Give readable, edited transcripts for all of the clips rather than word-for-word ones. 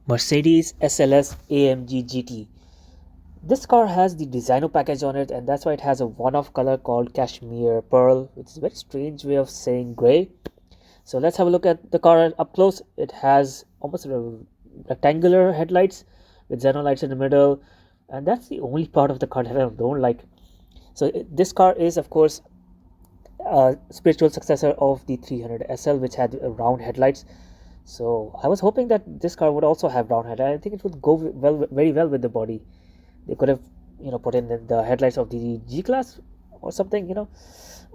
Mercedes SLS AMG GT. This car has the Designo package on it, and that's why it has a one-off color called Cashmere Pearl, which is a very strange way of saying gray. So let's have a look at the car up close. It has almost rectangular headlights with xenon lights in the middle, and that's the only part of the car that I don't like. So this car is, of course, a spiritual successor of the 300 SL, which had round headlights. So I was hoping that this car would also have round headlights. I think it would go very well with the body. They could have, put in the headlights of the G class or something.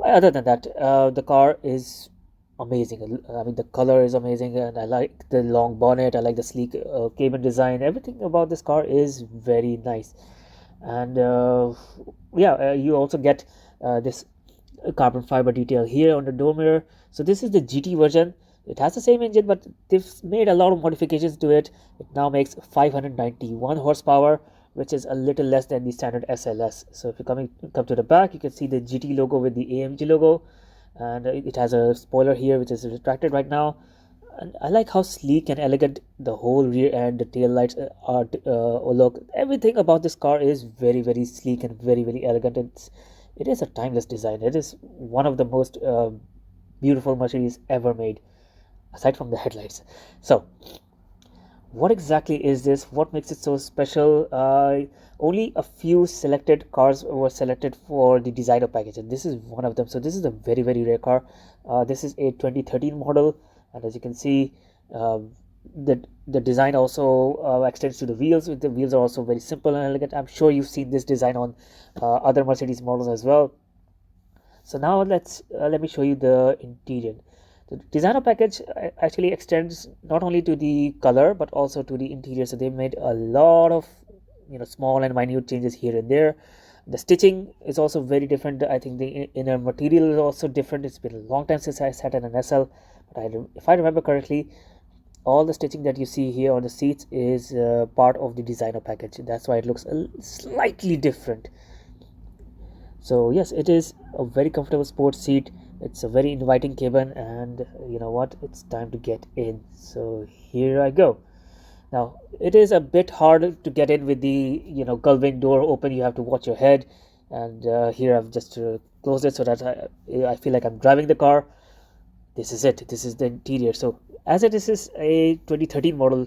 Other than that, the car is amazing. I mean, the color is amazing, and I like the long bonnet. I like the sleek cabin design. Everything about this car is very nice. And you also get this carbon fiber detail here on the door mirror. So this is the GT version. It has the same engine, but they've made a lot of modifications to it. It now makes 591 horsepower, which is a little less than the standard SLS. So if you come to the back, you can see the GT logo with the AMG logo, and it has a spoiler here which is retracted right now. And I like how sleek and elegant the whole rear end, the tail lights are. Look, everything about this car is very sleek and very elegant. It is a timeless design. It is one of the most beautiful Mercedes ever made, aside from the headlights. So what exactly is this? What makes it so special? Only a few selected cars were selected for the designer package, and this is one of them. So this is a very rare car. This is a 2013 model, and as you can see, the design also extends to the wheels. The wheels are also very simple and elegant. I'm sure you've seen this design on other Mercedes models as well. So now let me show you the interior. The designer package actually extends not only to the color but also to the interior. So they made a lot of small and minute changes here and there. The stitching is also very different. I think the inner material is also different. It's been a long time since I sat in an SL, but if I remember correctly, all the stitching that you see here on the seats is part of the designer package. That's why it looks slightly different. So yes, it is a very comfortable sports seat. It's a very inviting cabin, and you know what, it's time to get in. So here I go. Now it is a bit hard to get in with the gullwing door open. You have to watch your head, and here I've just closed it so that I feel like I'm driving the car. This is it. This is the interior. So as it is a 2013 model,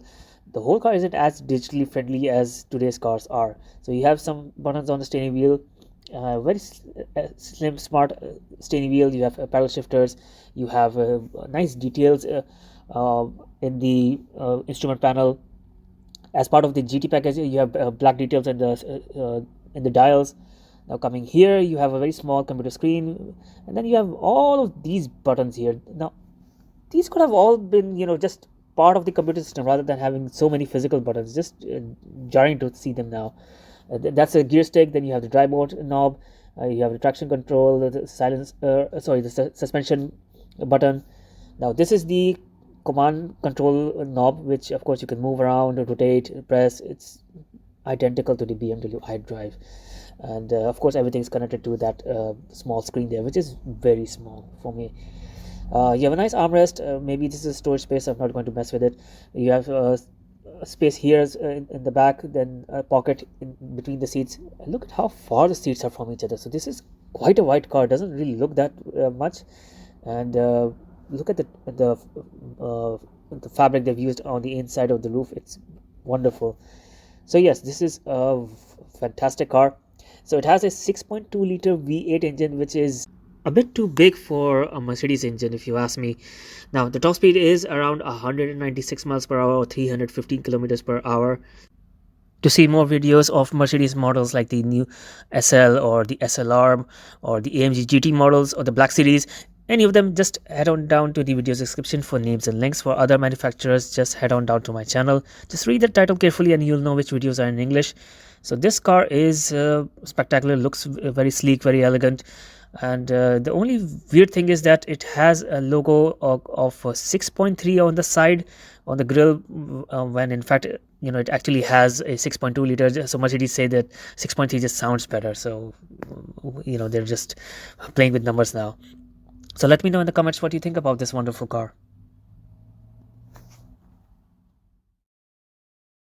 the whole car isn't as digitally friendly as today's cars are. So you have some buttons on the steering wheel, very slim, smart steering wheel. You have paddle shifters. You have nice details in the instrument panel. As part of the GT package, you have black details in the dials. Now coming here, you have a very small computer screen, and then you have all of these buttons here. Now these could have all been just part of the computer system rather than having so many physical buttons. Just jarring to see them now. That's a gear stick. Then you have the drive mode knob. You have the traction control, the suspension button. Now this is the command control knob, which of course you can move around, rotate, press. It's identical to the BMW iDrive, and of course everything is connected to that small screen there, which is very small for me. You have a nice armrest. Maybe this is storage space. I'm not going to mess with it. You have space here in the back, then a pocket in between the seats. Look at how far the seats are from each other. So this is quite a wide car. It doesn't really look that much. And look at the fabric they've used on the inside of the roof. It's wonderful. So yes, this is a fantastic car. So it has a 6.2 liter V8 engine, which is a bit too big for a Mercedes engine, if you ask me. Now the top speed is around 196 miles per hour or 315 kilometers per hour. To see more videos of Mercedes models like the new SL or the SLR or the AMG GT models or the Black Series, any of them, just head on down to the video description for names and links. For other manufacturers, just head on down to my channel. Just read the title carefully and you'll know which videos are in English. So this car is spectacular, looks very sleek, very elegant. And the only weird thing is that it has a logo of 6.3 on the side on the grille, when in fact it actually has a 6.2 liter. So Mercedes say that 6.3 just sounds better. So they're just playing with numbers now. So let me know in the comments what you think about this wonderful car.